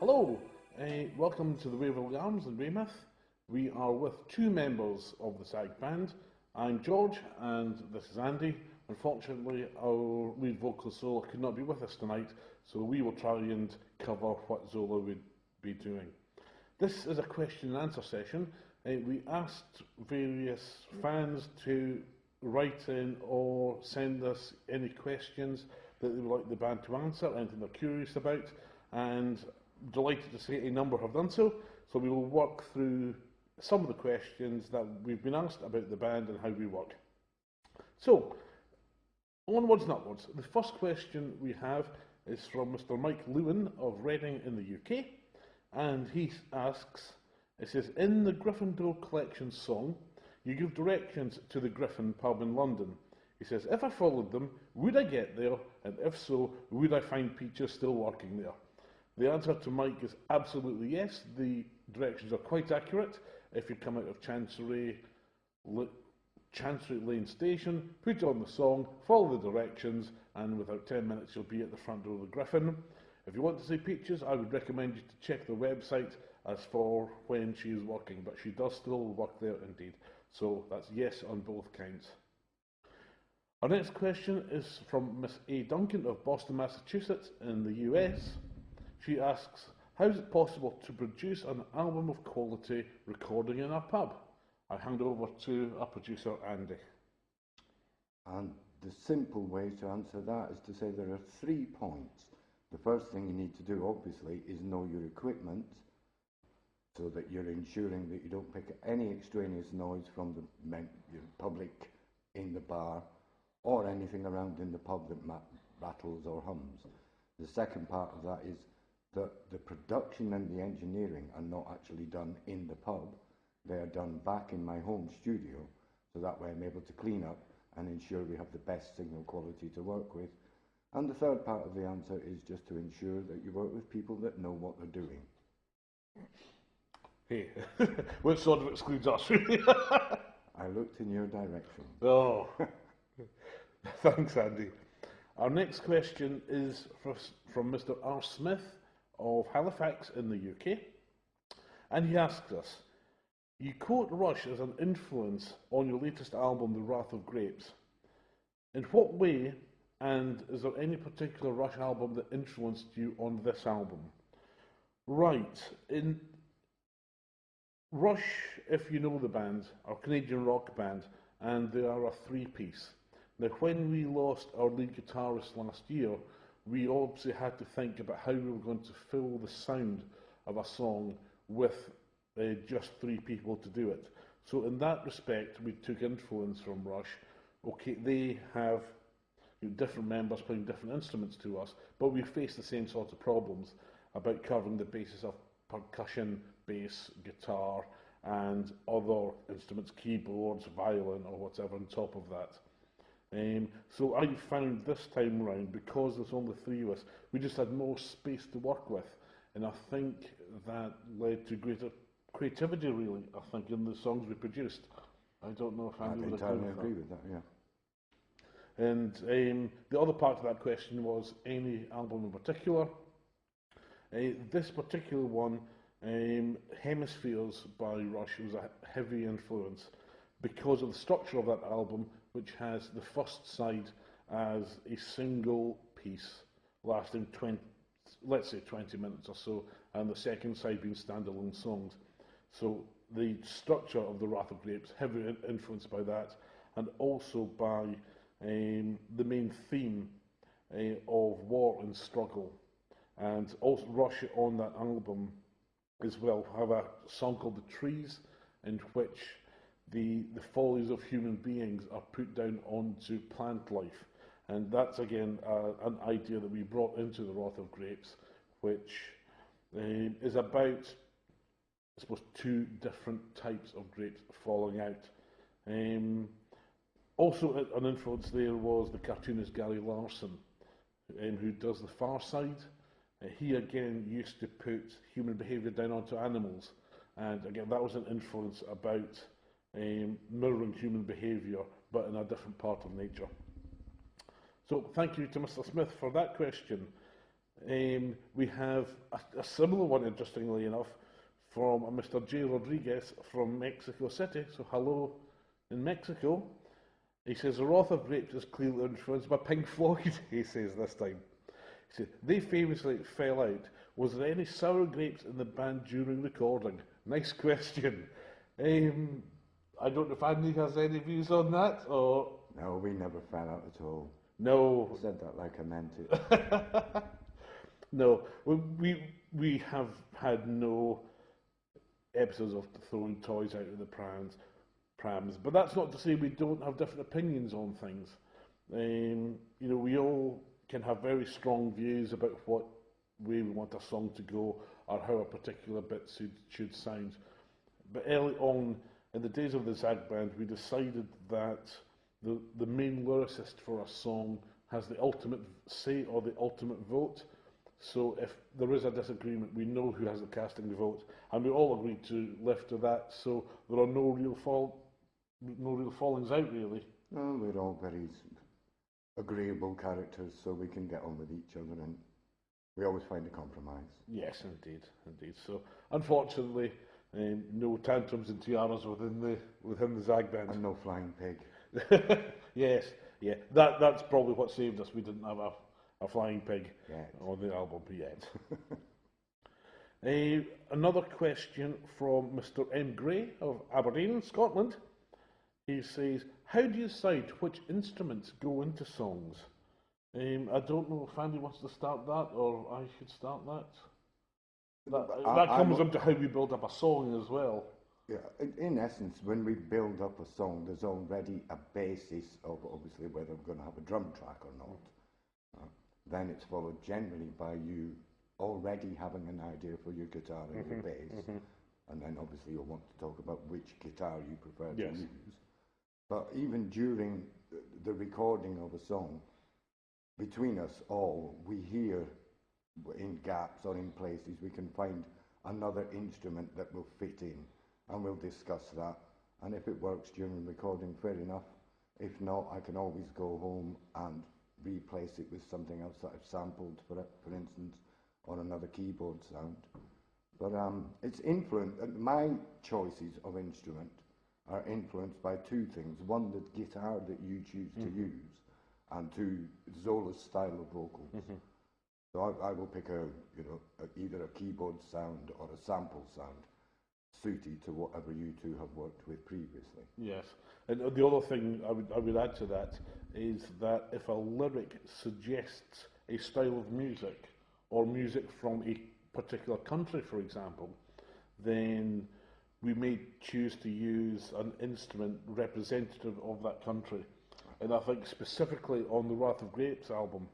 Hello, welcome to the Waverley Arms in Weymouth. We are with two members of the ZAAG Band. I'm George and this is Andy. Unfortunately, our lead vocalist Zola could not be with us tonight, so we will try and cover what Zola would be doing. This is a question and answer session. We asked various fans to write in or send us any questions that they would like the band to answer, anything they're curious about, and delighted to say a number have done so. So we will work through some of the questions that we've been asked about the band and how we work. So, onwards and upwards. The first question we have is from Mr. Mike Lewin of Reading in the UK, and he asks, it says, in the Gryffindor Collection song, you give directions to the Griffin pub in London. He says, if I followed them, would I get there? And if so, would I find Peaches still working there? The answer to Mike is absolutely yes. The directions are quite accurate. If you come out of Chancery Lane Station, put on the song, follow the directions, and within 10 minutes you'll be at the front door of the Griffin. If you want to see Peaches, I would recommend you to check the website as for when she is working, but she does still work there indeed. So that's yes on both counts. Our next question is from Miss A. Duncan of Boston, Massachusetts in the US. She asks, how is it possible to produce an album of quality recording in a pub? I hand over to our producer, Andy. And the simple way to answer that is to say there are 3 points. The first thing you need to do, obviously, is know your equipment, so that you're ensuring that you don't pick any extraneous noise from the public in the bar or anything around in the pub that rattles or hums. The second part of that is that the production and the engineering are not actually done in the pub. They are done back in my home studio, so that way I'm able to clean up and ensure we have the best signal quality to work with. And the third part of the answer is just to ensure that you work with people that know what they're doing. Hey, which sort of excludes us, really? I looked in your direction. Oh, thanks, Andy. Our next question is from Mr. R. Smith of Halifax in the UK, and he asks us, you quote Rush as an influence on your latest album, The Wrath of Grapes. In what way, and is there any particular Rush album that influenced you on this album? Right, in Rush, if you know the band, are a Canadian rock band, and they are a 3-piece. Now, when we lost our lead guitarist last year, we obviously had to think about how we were going to fill the sound of a song with just 3 people to do it. So in that respect, we took influence from Rush. Okay, they have different members playing different instruments to us, but we face the same sort of problems about covering the basis of percussion, bass, guitar, and other instruments, keyboards, violin, or whatever on top of that. So I found this time around, because there's only 3 of us, we just had more space to work with, and I think that led to greater creativity, really, I think, in the songs we produced. I don't know if Andy would agree with that. Yeah. And the other part of that question was any album in particular. This particular one, Hemispheres by Rush, was a heavy influence because of the structure of that album, which has the first side as a single piece lasting 20 minutes or so, and the second side being standalone songs. So the structure of The Wrath of Grapes, heavily influenced by that, and also by the main theme of war and struggle. And also Rush on that album as well have a song called The Trees, in which the follies of human beings are put down onto plant life. And that's again an idea that we brought into The Wrath of Grapes, which is about, I suppose, 2 different types of grapes falling out. Also an influence there was the cartoonist Gary Larson, who does The Far Side. He again used to put human behaviour down onto animals, and again that was an influence about mirroring human behaviour, but in a different part of nature. So thank you to Mr. Smith for that question. We have a similar one, interestingly enough, from a Mr. J. Rodriguez from Mexico City. So hello in Mexico. He says, the Wrath of Grapes is clearly influenced by Pink Floyd, he says this time. He said, they famously fell out. Was there any sour grapes in the band during recording? Nice question. I don't know if Andy has any views on that, or... No, we never fell out at all. No. I said that like I meant it. No, we have had no episodes of throwing toys out of the prams, but that's not to say we don't have different opinions on things. You know, we all can have very strong views about what way we want a song to go or how a particular bit should sound. But early on, in the days of the ZAAG Band, we decided that the main lyricist for a song has the ultimate say or the ultimate vote. So if there is a disagreement, we know who has the casting vote, and we all agreed to live to that. So there are no real fallings out, really. No, we're all very agreeable characters, so we can get on with each other, and we always find a compromise. Yes, indeed, indeed. So unfortunately, no tantrums and tiaras within the ZAAG Band. And no flying pig. Yes, yeah. That's probably what saved us. We didn't have a flying pig on the album yet. Another question from Mr. M. Gray of Aberdeen, Scotland. He says, how do you decide which instruments go into songs? I don't know if Andy wants to start that, or I should start that. That comes into how we build up a song as well. Yeah, in essence, when we build up a song, there's already a basis of obviously whether we're going to have a drum track or not. Then it's followed generally by you already having an idea for your guitar and your bass, and then obviously you'll want to talk about which guitar you prefer to use. But even during the recording of a song, between us all, we hear in gaps or in places we can find another instrument that will fit in, and we'll discuss that. And if it works during recording, fair enough. If not, I can always go home and replace it with something else that I've sampled, for instance, or another keyboard sound. But it's influenced. My choices of instrument are influenced by two things: one, the guitar that you choose to use, and two, Zola's style of vocals. So I will pick either a keyboard sound or a sample sound suited to whatever you two have worked with previously. Yes, and the other thing I would add to that is that if a lyric suggests a style of music or music from a particular country, for example, then we may choose to use an instrument representative of that country. And I think specifically on the Wrath of Grapes album,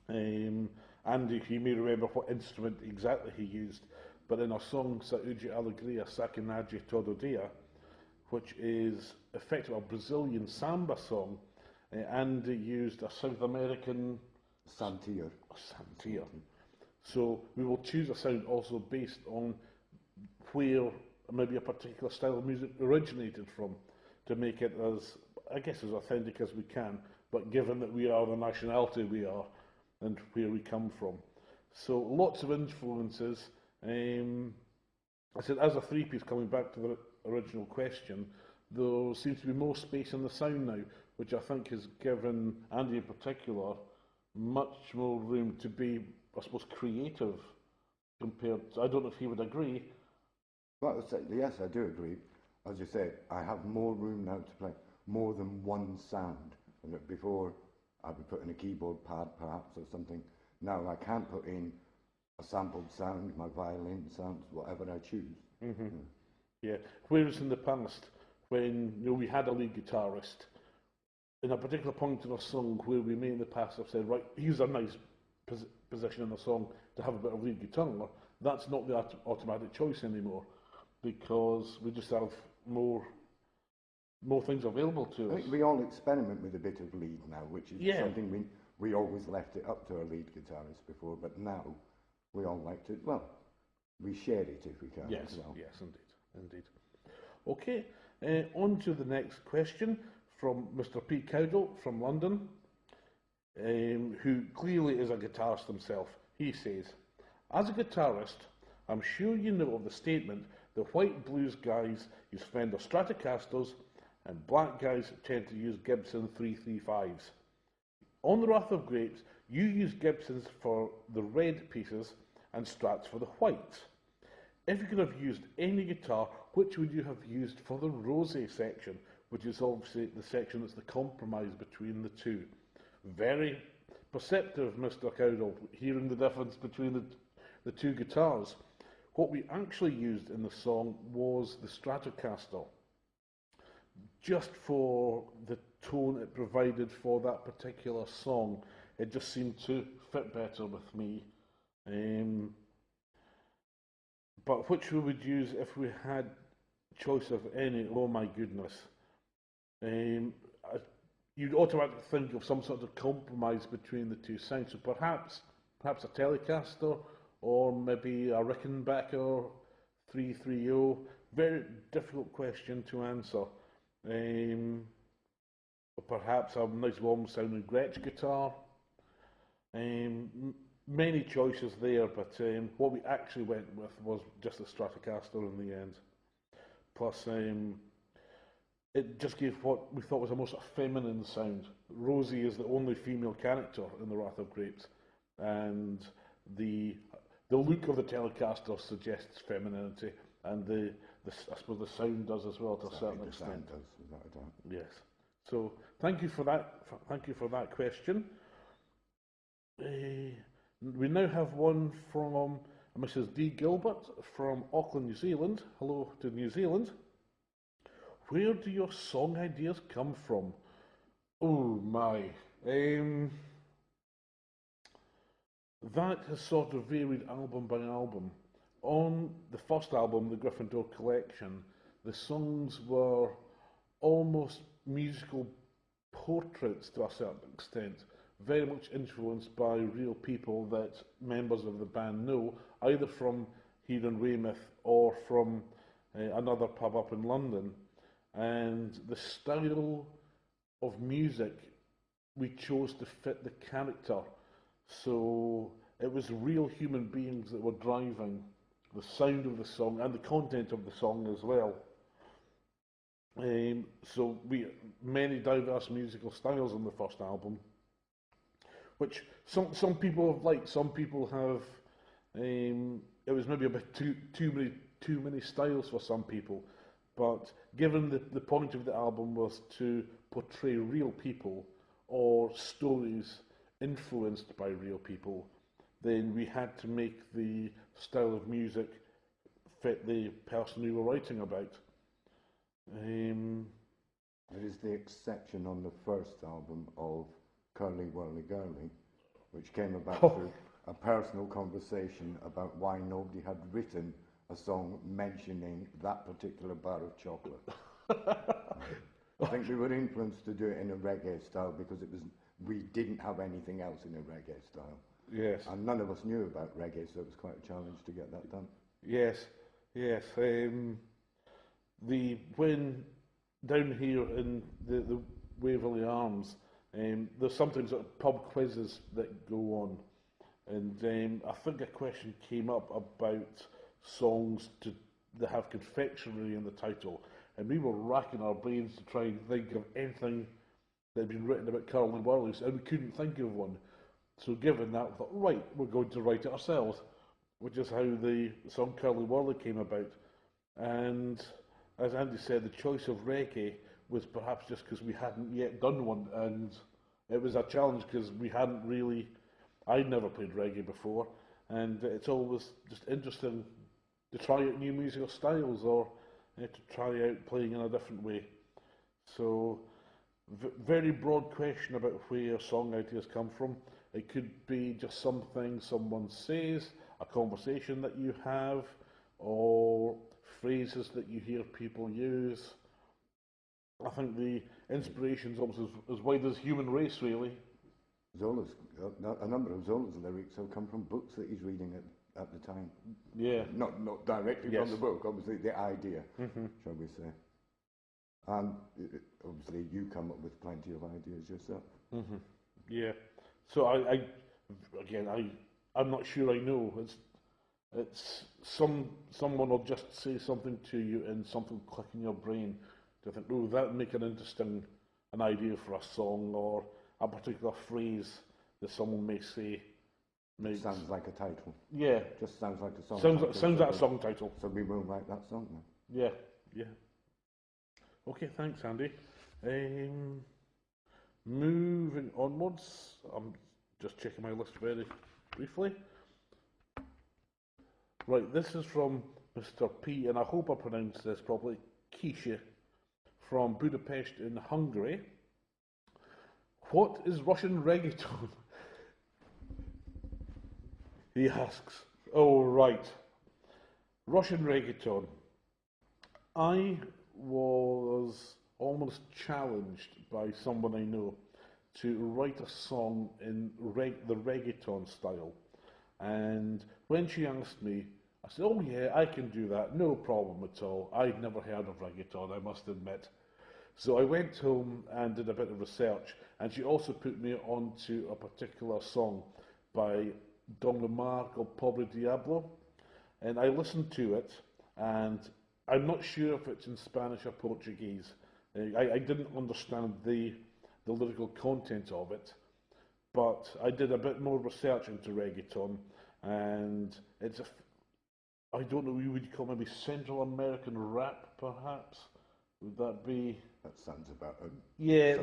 Andy, you may remember what instrument exactly he used, but in a song, Saúde Alegria Sacanagem Todo Dia, which is effectively a Brazilian samba song, Andy used a South American Santier. So we will choose a sound also based on where maybe a particular style of music originated from, to make it as, I guess, as authentic as we can, but given that we are the nationality we are and where we come from. So lots of influences. I said, as a three-piece, coming back to the original question, there seems to be more space in the sound now, which I think has given Andy in particular much more room to be, I suppose, creative compared to, I don't know if he would agree. Well, yes, I do agree. As you say, I have more room now to play more than one sound. Before, I would put in a keyboard pad perhaps or something. Now I can't put in a sampled sound, my violin sounds, whatever I choose. Yeah, whereas in the past, when we had a lead guitarist, in a particular point in a song where we may in the past have said, right, here's a nice position in the song to have a bit of lead guitar, that's not the automatic choice anymore, because we just have more things available to us. I think we all experiment with a bit of lead now, which is something we always left it up to our lead guitarist before, but now we all like to, well, we share it if we can. Yes, as well. yes, indeed. Okay, on to the next question from Mr. P. Cowdell from London, who clearly is a guitarist himself. He says, as a guitarist, I'm sure you know of the statement that white blues guys use Fender Stratocasters and black guys tend to use Gibson 335s. On the Wrath of Grapes, you use Gibsons for the red pieces and Strats for the whites. If you could have used any guitar, which would you have used for the rosé section, which is obviously the section that's the compromise between the two? Very perceptive, Mr. Cowdell, hearing the difference between the two guitars. What we actually used in the song was the Stratocaster, just for the tone it provided for that particular song. It just seemed to fit better with me. But which we would use if we had choice of any? Oh my goodness. You'd automatically think of some sort of compromise between the two sounds. So perhaps a Telecaster, or maybe a Rickenbacker 330. Very difficult question to answer. Or perhaps a nice warm sounding Gretsch guitar. Many choices there, but what we actually went with was just a Stratocaster in the end. Plus, it just gave what we thought was a more sort of feminine sound. Rosie is the only female character in The Wrath of Grapes, and the look of the Telecaster suggests femininity, and I suppose the sound does as well to a certain extent. The sound does, without a doubt. Yes. So thank you for that. Thank you for that question. We now have one from Mrs. D. Gilbert from Auckland, New Zealand. Hello to New Zealand. Where do your song ideas come from? Oh my. That has sort of varied album by album. On the first album, the Gryffindor Collection, the songs were almost musical portraits to a certain extent, very much influenced by real people that members of the band know, either from here in Weymouth or from another pub up in London. And the style of music we chose to fit the character, so it was real human beings that were driving the sound of the song and the content of the song as well. So many diverse musical styles on the first album, which some people have liked. Some people have. It was maybe a bit too many styles for some people, but given the point of the album was to portray real people or stories influenced by real people, then we had to make the style of music fit the person we were writing about. There is the exception on the first album of Curly Whirly Girly, which came about through a personal conversation about why nobody had written a song mentioning that particular bar of chocolate. I think we were influenced to do it in a reggae style because we didn't have anything else in a reggae style. Yes. And none of us knew about reggae, so it was quite a challenge to get that done. Yes, yes. When down here in the Waverley Arms, there's sometimes sort of pub quizzes that go on, and I think a question came up about songs that have confectionery in the title, and we were racking our brains to try and think of anything that had been written about Curly Whirlies, and we couldn't think of one. So given that, we thought, right, we're going to write it ourselves, which is how the song Curly Whirly came about. And as Andy said, the choice of reggae was perhaps just because we hadn't yet done one, and it was a challenge because I'd never played reggae before, and it's always just interesting to try out new musical styles or to try out playing in a different way. So, very broad question about where song ideas come from. It could be just something someone says, a conversation that you have, or phrases that you hear people use. I think the inspiration's almost as wide as human race, really. Zola's, a number of Zola's lyrics have come from books that he's reading at the time. Yeah. Not directly from the book, obviously the idea, shall we say. And obviously you come up with plenty of ideas yourself. Yeah. So I I'm not sure I know. It's someone will just say something to you and something click in your brain to think, oh, that would make an idea for a song, or a particular phrase that someone may say. Sounds like a title. Yeah. Just sounds like a song title. Sounds like a song title. So we will write that song then. Yeah, yeah. Okay, thanks, Andy. Moving onwards, I'm just checking my list very briefly. Right, this is from Mr. P, and I hope I pronounced this properly, Kisha, from Budapest in Hungary. What is Russian reggaeton? He asks. Oh, right. Russian reggaeton. I was almost challenged by someone I know to write a song in the reggaeton style. And when she asked me, I said, oh yeah, I can do that, no problem at all. I'd never heard of reggaeton, I must admit. So I went home and did a bit of research, and she also put me onto a particular song by Don Omar called Pobre Diablo. And I listened to it, and I'm not sure if it's in Spanish or Portuguese. I didn't understand the lyrical content of it, but I did a bit more research into reggaeton, and it's I don't know, you would call maybe Central American rap, perhaps? Would that be? That sounds about it. Yeah,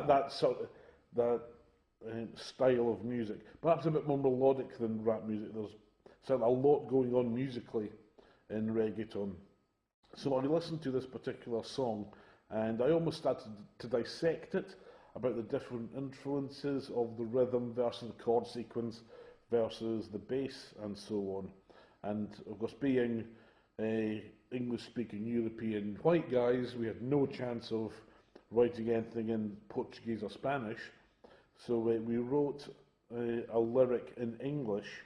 that sort of style of music. Perhaps a bit more melodic than rap music. There's certainly a lot going on musically in reggaeton. So I listened to this particular song, and I almost started to dissect it about the different influences of the rhythm versus the chord sequence versus the bass and so on. And of course, being English-speaking European white guys, we had no chance of writing anything in Portuguese or Spanish. So we wrote a lyric in English,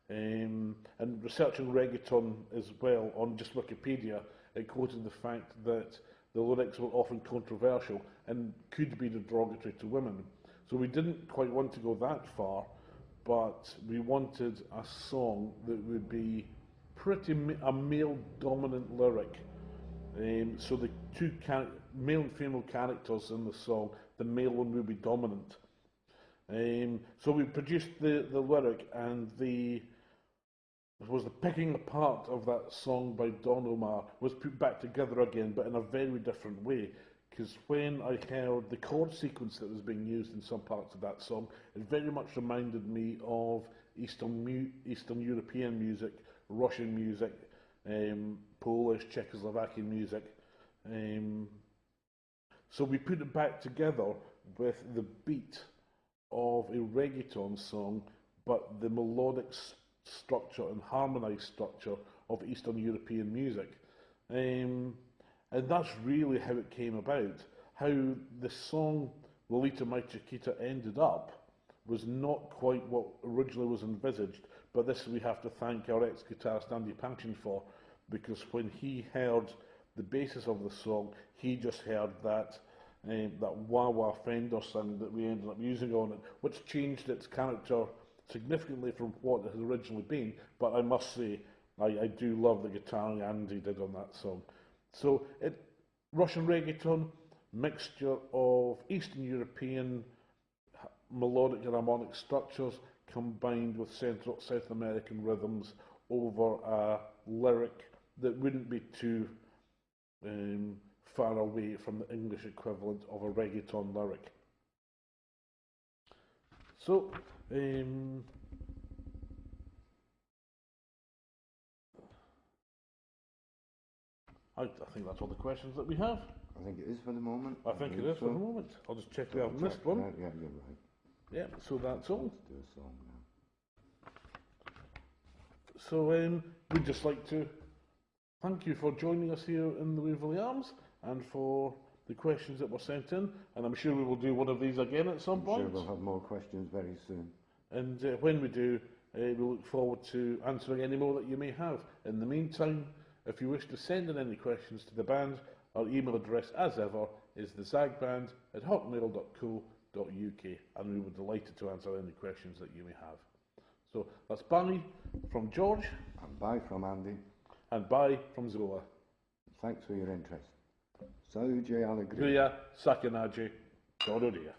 and researching reggaeton as well on just Wikipedia, it quoted the fact that the lyrics were often controversial and could be derogatory to women. So we didn't quite want to go that far, but we wanted a song that would be a male-dominant lyric. So the two male and female characters in the song, the male one would be dominant. So we produced the lyric, and the picking apart of that song by Don Omar was put back together again, but in a very different way. Because when I heard the chord sequence that was being used in some parts of that song, it very much reminded me of Eastern European music, Russian music, Polish, Czechoslovakian music. So we put it back together with the beat of a reggaeton song, but the melodic structure and harmonised structure of Eastern European music. And that's really how it came about. How the song Lolita My Chiquita ended up was not quite what originally was envisaged, but this we have to thank our ex-guitarist Andy Panchin for, because when he heard the basis of the song, he just heard that wah-wah Fender sound that we ended up using on it, which changed its character significantly from what it had originally been. But I must say, I do love the guitar Andy did on that song. So Russian reggaeton, mixture of Eastern European melodic and harmonic structures combined with South American rhythms over a lyric that wouldn't be too far away from the English equivalent of a reggaeton lyric. So, I think that's all the questions that we have. I think it is for the moment. I think it is for the moment. I'll just check we haven't missed one. Yeah, you're right. Yeah, so that's all. Let's do a song now. So we'd just like to thank you for joining us here in the Waverley Arms and for the questions that were sent in. And I'm sure we will do one of these again at some point. I'm sure we'll have more questions very soon. And when we do, we look forward to answering any more that you may have. In the meantime, if you wish to send in any questions to the band, our email address, as ever, is thezaagband@hotmail.co.uk, and we would be delighted to answer any questions that you may have. So that's bye from George And bye from Andy. and bye from Zola. Thanks for your interest. Saúde e alegria. Gria, Sakanaji, Dododia.